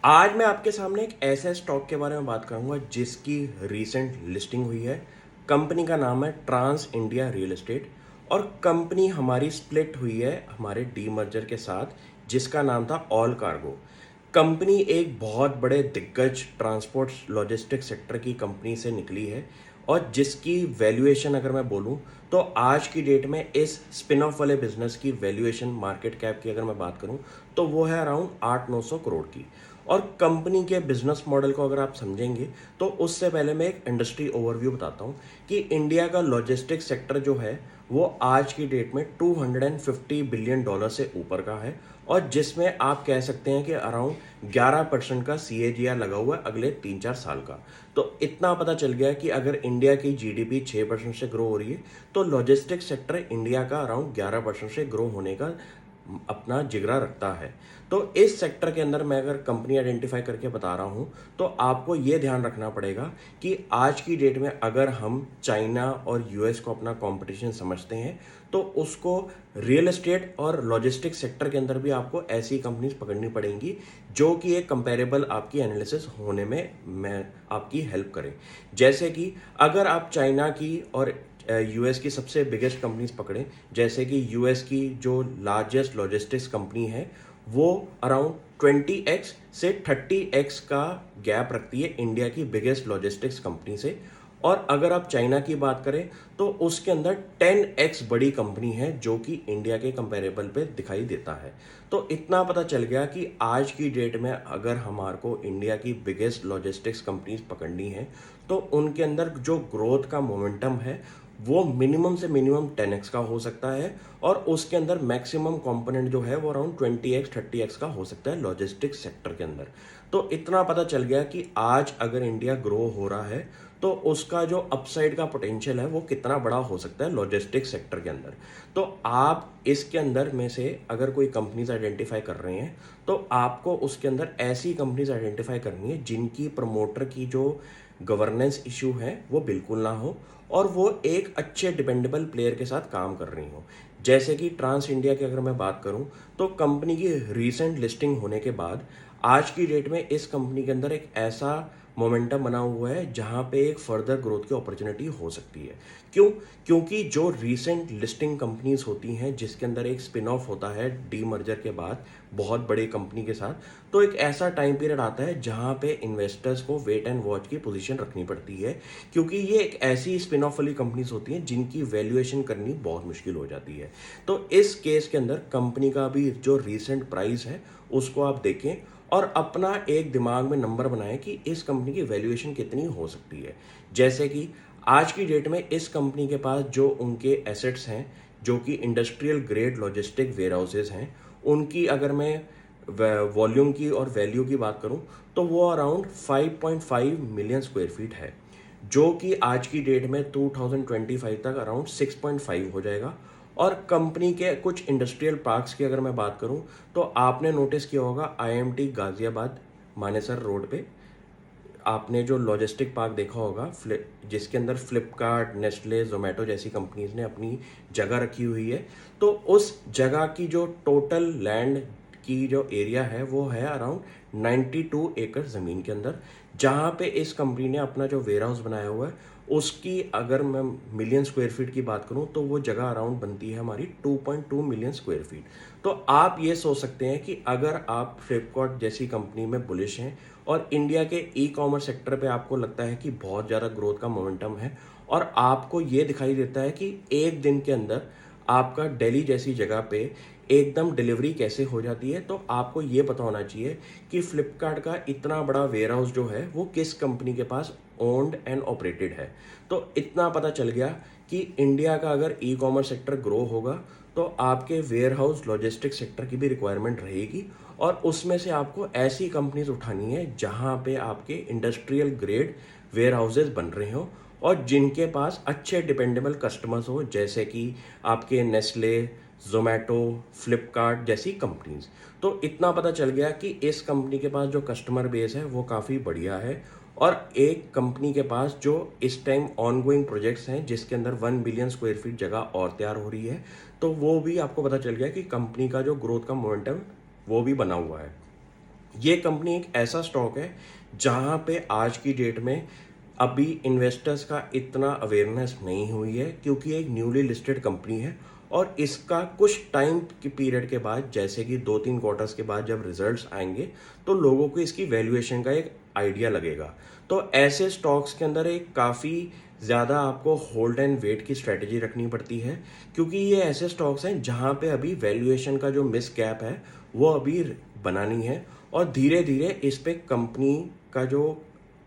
आज मैं आपके सामने एक ऐसे स्टॉक के बारे में बात करूंगा जिसकी रीसेंट लिस्टिंग हुई है। कंपनी का नाम है ट्रांस इंडिया रियल एस्टेट और कंपनी हमारी स्प्लिट हुई है हमारे डीमर्जर के साथ जिसका नाम था ऑल कार्गो। कंपनी एक बहुत बड़े दिग्गज ट्रांसपोर्ट लॉजिस्टिक सेक्टर की कंपनी से निकली है और जिसकी वैल्यूएशन अगर मैं बोलूं तो आज की डेट में इस स्पिन ऑफ वाले बिजनेस की वैल्यूएशन मार्केट कैप की अगर मैं बात करूं तो वो है अराउंड 800-900 करोड़ की। और कंपनी के बिजनेस मॉडल को अगर आप समझेंगे तो उससे पहले मैं एक इंडस्ट्री ओवरव्यू बताता हूँ कि इंडिया का लॉजिस्टिक सेक्टर जो है वो आज की डेट में $250 बिलियन से ऊपर का है और जिसमें आप कह सकते हैं कि अराउंड 11% का CAGR लगा हुआ है अगले 3-4 साल का। तो इतना पता चल गया कि अगर इंडिया की GDP 6% से ग्रो हो रही है तो लॉजिस्टिक सेक्टर इंडिया का अराउंड 11% से ग्रो होने का अपना जिगरा रखता है। तो इस सेक्टर के अंदर मैं अगर कंपनी आइडेंटिफाई करके बता रहा हूं तो आपको ये ध्यान रखना पड़ेगा कि आज की डेट में अगर हम चाइना और US को अपना कंपटीशन समझते हैं तो उसको रियल एस्टेट और लॉजिस्टिक सेक्टर के अंदर भी आपको ऐसी कंपनीज पकड़नी पड़ेंगी जो कि एक कंपेरेबल आपकी एनालिसिस होने में मैं आपकी हेल्प करें। जैसे कि अगर आप चाइना की और US की सबसे बिगेस्ट कंपनीज पकड़े, जैसे कि US की जो लार्जेस्ट लॉजिस्टिक्स कंपनी है वो अराउंड 20x से 30x का गैप रखती है इंडिया की बिगेस्ट लॉजिस्टिक्स कंपनी से। और अगर आप चाइना की बात करें तो उसके अंदर 10x बड़ी कंपनी है जो कि इंडिया के कंपेरेबल पे दिखाई देता है। तो इतना पता चल गया कि आज की डेट में अगर हमारे को इंडिया की बिगेस्ट लॉजिस्टिक्स कंपनीज पकड़नी है तो उनके अंदर जो ग्रोथ का मोमेंटम है वो मिनिमम से मिनिमम 10x का हो सकता है और उसके अंदर मैक्सिमम कंपोनेंट जो है वो अराउंड 20x 30x का हो सकता है लॉजिस्टिक्स सेक्टर के अंदर। तो इतना पता चल गया कि आज अगर इंडिया ग्रो हो रहा है तो उसका जो अपसाइड का पोटेंशियल है वो कितना बड़ा हो सकता है लॉजिस्टिक्स सेक्टर के अंदर। तो आप इसके अंदर में से अगर कोई कंपनीज आइडेंटिफाई कर रहे हैं तो आपको उसके अंदर ऐसी कंपनीज आइडेंटिफाई करनी है जिनकी प्रमोटर की जो गवर्नेंस इशू है वो बिल्कुल ना हो और वो एक अच्छे डिपेंडेबल प्लेयर के साथ काम कर रही हो। जैसे कि ट्रांस इंडिया की अगर मैं बात करूं तो कंपनी की रीसेंट लिस्टिंग होने के बाद आज की डेट में इस कंपनी के अंदर एक ऐसा मोमेंटम बना हुआ है जहां पे एक फर्दर ग्रोथ की अपॉर्चुनिटी हो सकती है। क्यों? क्योंकि जो रीसेंट लिस्टिंग कंपनीज होती हैं जिसके अंदर एक स्पिन ऑफ होता है डीमर्जर के बाद बहुत बड़ी कंपनी के साथ, तो एक ऐसा टाइम पीरियड आता है जहां पे इन्वेस्टर्स को वेट एंड वॉच की पोजीशन रखनी पड़ती है क्योंकि ये एक ऐसी स्पिन ऑफ वाली कंपनीज होती हैं जिनकी वैल्यूएशन करनी बहुत मुश्किल हो जाती है। तो इस केस के अंदर कंपनी का भी जो रीसेंट प्राइस है उसको आप देखें और अपना एक दिमाग में नंबर बनाएं कि इस कंपनी की वैल्यूएशन कितनी हो सकती है। जैसे कि आज की डेट में इस कंपनी के पास जो उनके एसेट्स हैं जो कि industrial grade logistic warehouses हैं उनकी अगर मैं वॉल्यूम की और वैल्यू की बात करूं तो वो अराउंड 5.5 मिलियन स्क्वायर फीट है जो कि आज की डेट में 2025 तक अराउंड 6.5 हो जाएगा। और कंपनी के कुछ इंडस्ट्रियल पार्क्स की अगर मैं बात करूं तो आपने नोटिस किया होगा IMT गाजियाबाद मानेसर रोड पे आपने जो लॉजिस्टिक पार्क देखा होगा जिसके अंदर फ्लिपकार्ट नेस्ले जोमेटो जैसी कंपनीज ने अपनी जगह रखी हुई है। तो उस जगह की जो टोटल लैंड की जो एरिया है वो है अराउंड 92 एकड़ ज़मीन के अंदर जहाँ पे इस कंपनी ने अपना जो वेयर हाउस बनाया हुआ है उसकी अगर मैं मिलियन स्क्वायर फीट की बात करूं तो वो जगह अराउंड बनती है हमारी 2.2 मिलियन स्क्वायर फीट। तो आप ये सोच सकते हैं कि अगर आप फ्लिपकार्ट जैसी कंपनी में बुलिश हैं और इंडिया के ई-कॉमर्स सेक्टर पे आपको लगता है कि बहुत ज़्यादा ग्रोथ का मोमेंटम है और आपको ये दिखाई देता है कि एक दिन के अंदर आपका दिल्ली जैसी जगह पे एकदम डिलीवरी कैसे हो जाती है, तो आपको ये पता होना चाहिए कि फ्लिपकार्ट का इतना बड़ा वेयर हाउस जो है वो किस कंपनी के पास ओन्ड एंड ऑपरेटेड है। तो इतना पता चल गया कि इंडिया का अगर ई-कॉमर्स सेक्टर ग्रो होगा तो आपके वेयर हाउस लॉजिस्टिक सेक्टर की भी रिक्वायरमेंट रहेगी और उसमें से आपको ऐसी कंपनीज उठानी है जहां पे आपके इंडस्ट्रियल ग्रेड वेयर हाउसेज बन रहे हो और जिनके पास अच्छे डिपेंडेबल कस्टमर्स हो जैसे कि आपके नेस्ले जोमेटो फ्लिपकार्ट जैसी कंपनीज। तो इतना पता चल गया कि इस कंपनी के पास जो कस्टमर बेस है वो काफ़ी बढ़िया है और एक कंपनी के पास जो इस टाइम ऑनगोइंग प्रोजेक्ट्स हैं जिसके अंदर 1 बिलियन स्क्वायर फीट जगह और तैयार हो रही है। तो वो भी आपको पता चल गया कि कंपनी का जो ग्रोथ का मोमेंटम वो भी बना हुआ है। ये कंपनी एक ऐसा स्टॉक है जहाँ पे आज की डेट में अभी इन्वेस्टर्स का इतना अवेयरनेस नहीं हुई है, क्योंकि एक न्यूली लिस्टेड कंपनी है और इसका कुछ टाइम के पीरियड के बाद, जैसे कि 2-3 क्वार्टर्स के बाद जब रिजल्ट्स आएंगे तो लोगों को इसकी वैल्यूएशन का एक आइडिया लगेगा। तो ऐसे स्टॉक्स के अंदर एक काफ़ी ज़्यादा आपको होल्ड एंड वेट की स्ट्रेटजी रखनी पड़ती है, क्योंकि ये ऐसे स्टॉक्स हैं जहाँ पे अभी वैल्यूएशन का जो मिस गैप है वो अभी बनानी है, और धीरे धीरे इस पे कंपनी का जो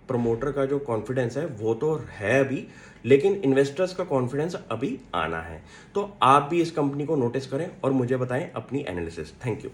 प्रमोटर का जो कॉन्फिडेंस है वो तो है अभी, लेकिन इन्वेस्टर्स का कॉन्फिडेंस अभी आना है। तो आप भी इस कंपनी को नोटिस करें और मुझे बताएं अपनी एनालिसिस। Thank you.